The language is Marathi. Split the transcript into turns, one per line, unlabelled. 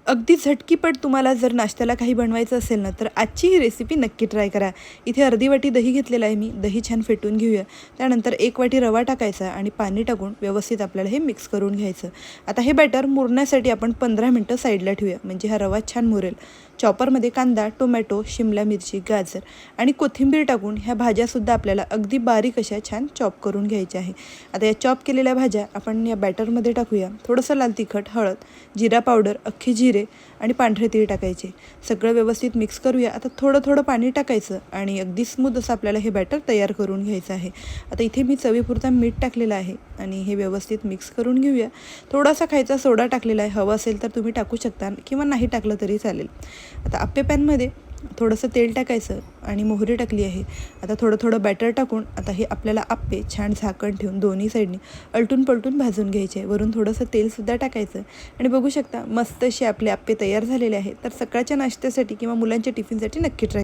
अगदी झटकीपट तुम्हाला जर नाश्त्याला काही बनवायचं असेल ना, तर आजची ही रेसिपी नक्की ट्राय करा. इथे अर्धी वाटी दही घेतलेलं आहे मी. दही छान फेटून घेऊया. त्यानंतर 1 वाटी रवा टाकायचा आणि पाणी टाकून व्यवस्थित आपल्याला हे मिक्स करून घ्यायचं. आता हे बॅटर मुरण्यासाठी आपण 15 मिनटं साईडला ठेवूया, म्हणजे हा रवा छान मुरेल. चॉपरमध्ये कांदा, टोमॅटो, शिमला मिरची, गाजर आणि कोथिंबीर टाकून ह्या भाज्यासुद्धा आपल्याला अगदी बारीक अशा छान चॉप करून घ्यायच्या आहे. आता या चॉप केलेल्या भाज्या आपण या बॅटरमध्ये टाकूया. थोडंसं लाल तिखट, हळद, जिरा पावडर, अख्खे जिरे आणि पांढरे तीळ टाकायचे. सगळं व्यवस्थित मिक्स करूया. आता थोडं थोडं पाणी टाकायचं आणि अगदी स्मूथ असं आपल्याला हे बॅटर तयार करून घ्यायचं आहे. आता इथे मी चवीपुरता मीठ टाकलेलं आहे आणि हे व्यवस्थित मिक्स करून घेऊया. थोडासा खायचा सोडा टाकलेला आहे. हवा असेल तर तुम्ही टाकू शकता किंवा नाही टाकलं तरी चालेल. आता आप्पे पॅनमध्ये थोडंसं तेल टाकायचं आणि मोहरी टाकली आहे. आता थोडं थोडं बॅटर टाकून आता हे आपल्याला आप्पे छान झाकण ठेवून दोन्ही साईडनी अलटून पलटून भाजून घ्यायचे. वरून थोडंसं तेलसुद्धा टाकायचं आणि बघू शकता मस्त असे आपले आप्पे तयार झालेले आहेत. तर सकाळच्या नाश्त्यासाठी किंवा मुलांच्या टिफिनसाठी नक्की ट्राय